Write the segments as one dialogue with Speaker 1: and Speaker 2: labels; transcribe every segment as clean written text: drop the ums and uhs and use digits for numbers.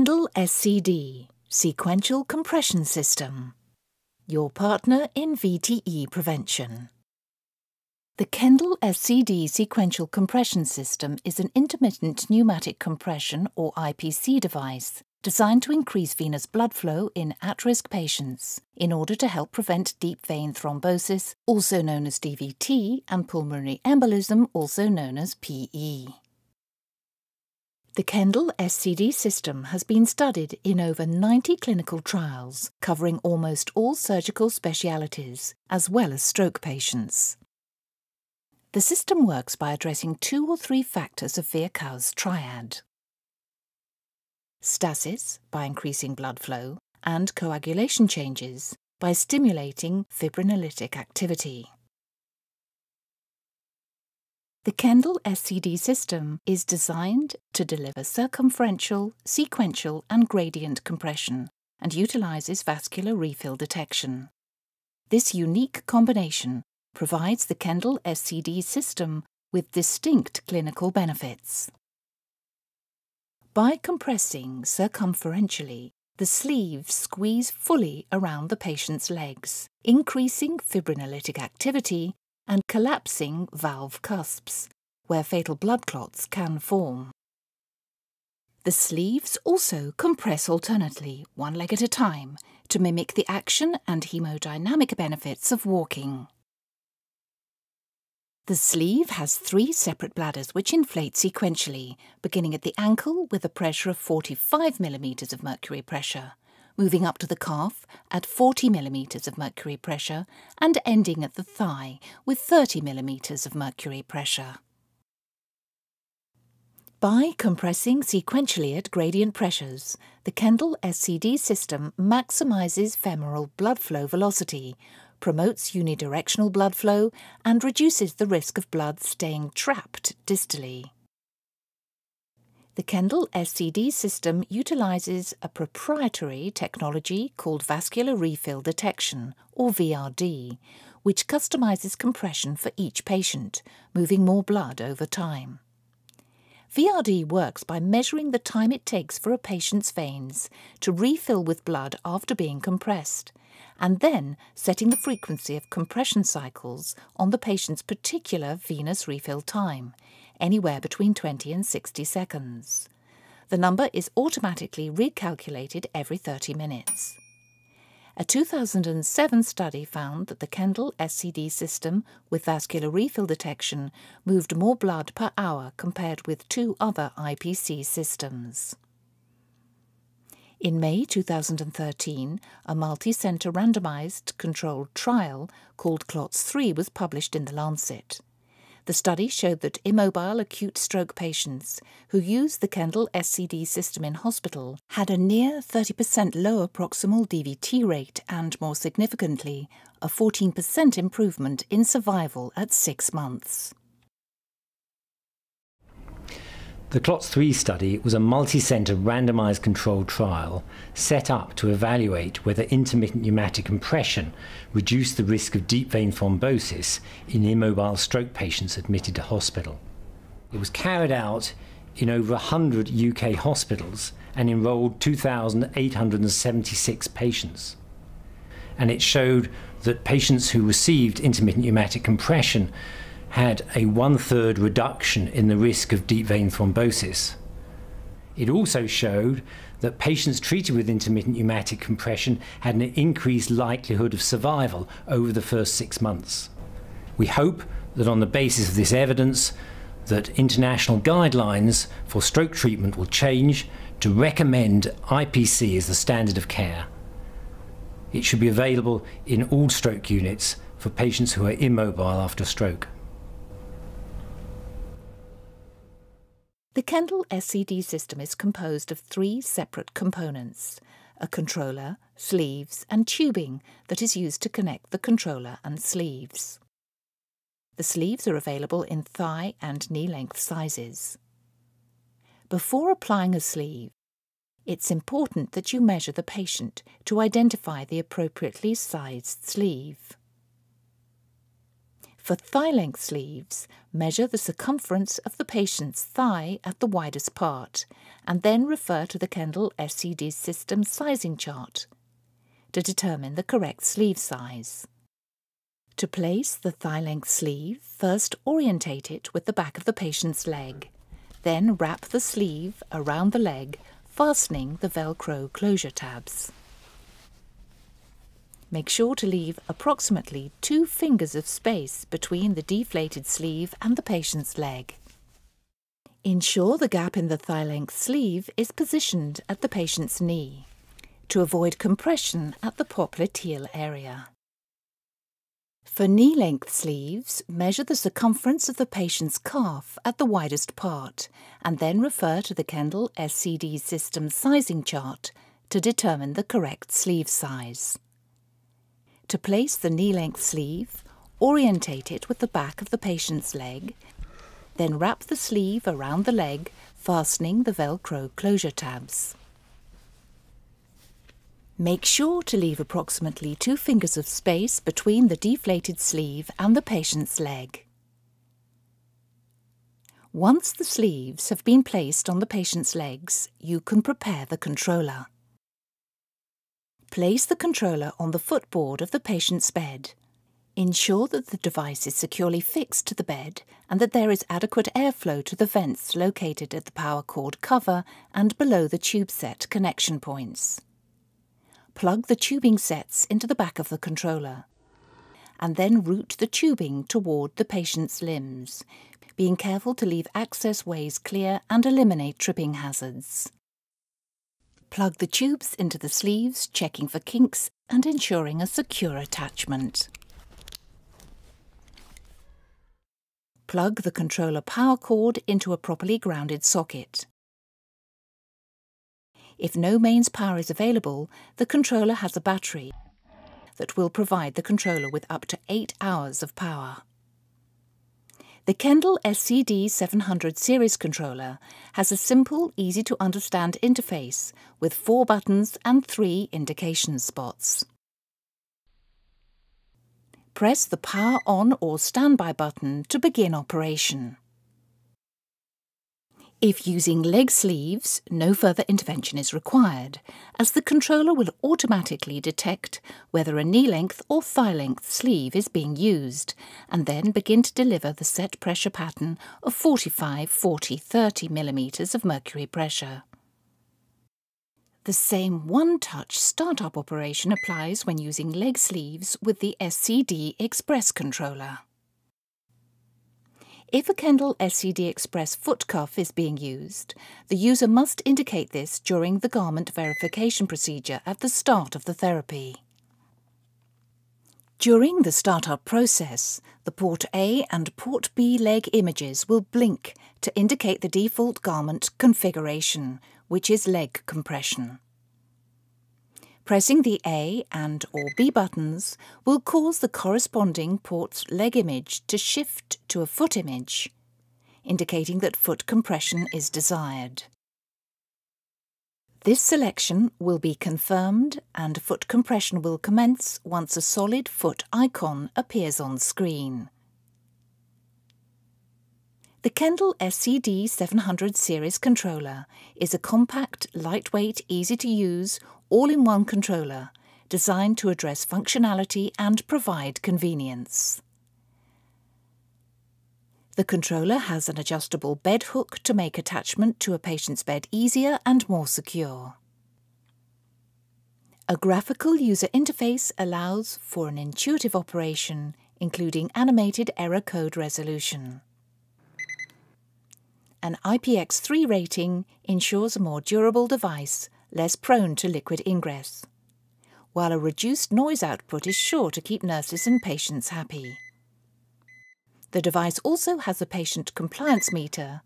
Speaker 1: Kendall SCD Sequential Compression System, your partner in VTE prevention. The Kendall SCD Sequential Compression System is an intermittent pneumatic compression or IPC device designed to increase venous blood flow in at-risk patients in order to help prevent deep vein thrombosis, also known as DVT, and pulmonary embolism, also known as PE. The Kendall SCD system has been studied in over 90 clinical trials covering almost all surgical specialities, as well as stroke patients. The system works by addressing 2 or 3 factors of Virchow's triad: stasis, by increasing blood flow, and coagulation changes, by stimulating fibrinolytic activity. The Kendall SCD system is designed to deliver circumferential, sequential and gradient compression and utilises vascular refill detection. This unique combination provides the Kendall SCD system with distinct clinical benefits. By compressing circumferentially, the sleeves squeeze fully around the patient's legs, increasing fibrinolytic activity and collapsing valve cusps, where fatal blood clots can form. The sleeves also compress alternately, one leg at a time, to mimic the action and hemodynamic benefits of walking. The sleeve has 3 separate bladders which inflate sequentially, beginning at the ankle with a pressure of 45 mm of mercury pressure, moving up to the calf at 40 mm of mercury pressure and ending at the thigh with 30 mm of mercury pressure. By compressing sequentially at gradient pressures, the Kendall SCD system maximises femoral blood flow velocity, promotes unidirectional blood flow and reduces the risk of blood staying trapped distally. The Kendall SCD system utilises a proprietary technology called vascular refill detection, or VRD, which customises compression for each patient, moving more blood over time. VRD works by measuring the time it takes for a patient's veins to refill with blood after being compressed, and then setting the frequency of compression cycles on the patient's particular venous refill time, anywhere between 20 and 60 seconds. The number is automatically recalculated every 30 minutes. A 2007 study found that the Kendall SCD system with vascular refill detection moved more blood per hour compared with 2 other IPC systems. In May 2013, a multi-centre randomised controlled trial called CLOTS-3 was published in The Lancet. The study showed that immobile acute stroke patients who used the Kendall SCD system in hospital had a near 30% lower proximal DVT rate and, more significantly, a 14% improvement in survival at 6 months.
Speaker 2: The CLOTS-3 study was a multi-centre randomised controlled trial set up to evaluate whether intermittent pneumatic compression reduced the risk of deep vein thrombosis in immobile stroke patients admitted to hospital. It was carried out in over 100 UK hospitals and enrolled 2,876 patients. And it showed that patients who received intermittent pneumatic compression had a 1/3 reduction in the risk of deep vein thrombosis. It also showed that patients treated with intermittent pneumatic compression had an increased likelihood of survival over the first 6 months. We hope that on the basis of this evidence that international guidelines for stroke treatment will change to recommend IPC as the standard of care. It should be available in all stroke units for patients who are immobile after stroke.
Speaker 1: The Kendall SCD system is composed of 3 separate components: a controller, sleeves and tubing that is used to connect the controller and sleeves. The sleeves are available in thigh and knee-length sizes. Before applying a sleeve, it's important that you measure the patient to identify the appropriately sized sleeve. For thigh-length sleeves, measure the circumference of the patient's thigh at the widest part, and then refer to the Kendall SCD System sizing chart to determine the correct sleeve size. To place the thigh-length sleeve, first orientate it with the back of the patient's leg. Then wrap the sleeve around the leg, fastening the Velcro closure tabs. Make sure to leave approximately 2 fingers of space between the deflated sleeve and the patient's leg. Ensure the gap in the thigh-length sleeve is positioned at the patient's knee to avoid compression at the popliteal area. For knee-length sleeves, measure the circumference of the patient's calf at the widest part and then refer to the Kendall SCD System sizing chart to determine the correct sleeve size. To place the knee-length sleeve, orientate it with the back of the patient's leg, then wrap the sleeve around the leg, fastening the Velcro closure tabs. Make sure to leave approximately 2 fingers of space between the deflated sleeve and the patient's leg. Once the sleeves have been placed on the patient's legs, you can prepare the controller. Place the controller on the footboard of the patient's bed. Ensure that the device is securely fixed to the bed and that there is adequate airflow to the vents located at the power cord cover and below the tube set connection points. Plug the tubing sets into the back of the controller and then route the tubing toward the patient's limbs, being careful to leave access ways clear and eliminate tripping hazards. Plug the tubes into the sleeves, checking for kinks and ensuring a secure attachment. Plug the controller power cord into a properly grounded socket. If no mains power is available, the controller has a battery that will provide the controller with up to 8 hours of power. The Kendall SCD 700 series controller has a simple, easy-to-understand interface with 4 buttons and 3 indication spots. Press the power on or standby button to begin operation. If using leg sleeves, no further intervention is required, as the controller will automatically detect whether a knee-length or thigh-length sleeve is being used, and then begin to deliver the set pressure pattern of 45, 40, 30 mm of mercury pressure. The same one-touch startup operation applies when using leg sleeves with the SCD Express controller. If a Kendall SCD Express foot cuff is being used, the user must indicate this during the garment verification procedure at the start of the therapy. During the startup process, the Port A and Port B leg images will blink to indicate the default garment configuration, which is leg compression. Pressing the A and or B buttons will cause the corresponding port's leg image to shift to a foot image, indicating that foot compression is desired. This selection will be confirmed and foot compression will commence once a solid foot icon appears on screen. The Kendall SCD 700 series controller is a compact, lightweight, easy-to-use, all-in-one controller designed to address functionality and provide convenience. The controller has an adjustable bed hook to make attachment to a patient's bed easier and more secure. A graphical user interface allows for an intuitive operation, including animated error code resolution. An IPX3 rating ensures a more durable device, less prone to liquid ingress, while a reduced noise output is sure to keep nurses and patients happy. The device also has a patient compliance meter,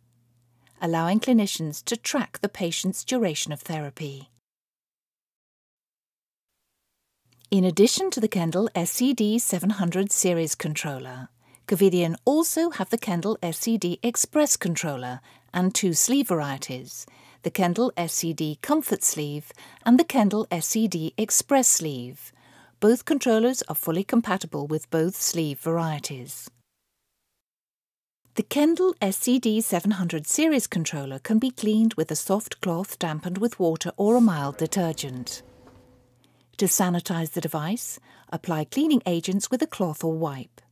Speaker 1: allowing clinicians to track the patient's duration of therapy. In addition to the Kendall SCD 700 series controller, Covidien also have the Kendall SCD Express controller and 2 sleeve varieties, the Kendall SCD Comfort Sleeve and the Kendall SCD Express Sleeve. Both controllers are fully compatible with both sleeve varieties. The Kendall SCD 700 series controller can be cleaned with a soft cloth dampened with water or a mild detergent. To sanitize the device, apply cleaning agents with a cloth or wipe.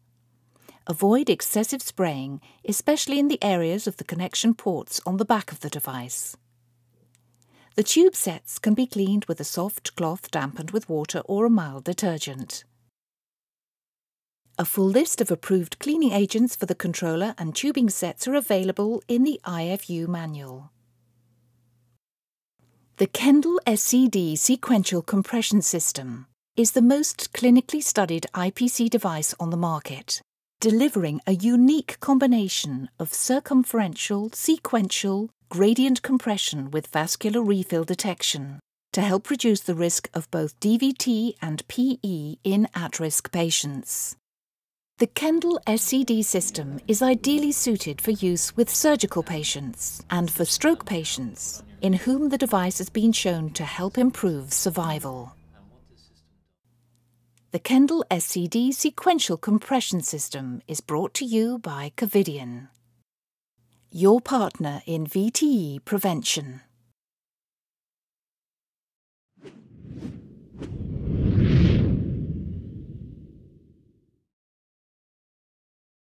Speaker 1: Avoid excessive spraying, especially in the areas of the connection ports on the back of the device. The tube sets can be cleaned with a soft cloth dampened with water or a mild detergent. A full list of approved cleaning agents for the controller and tubing sets are available in the IFU manual. The Kendall SCD Sequential Compression System is the most clinically studied IPC device on the market, delivering a unique combination of circumferential, sequential, gradient compression with vascular refill detection to help reduce the risk of both DVT and PE in at-risk patients. The Kendall SCD system is ideally suited for use with surgical patients and for stroke patients, in whom the device has been shown to help improve survival. The Kendall SCD Sequential Compression System is brought to you by Covidien, your partner in VTE prevention.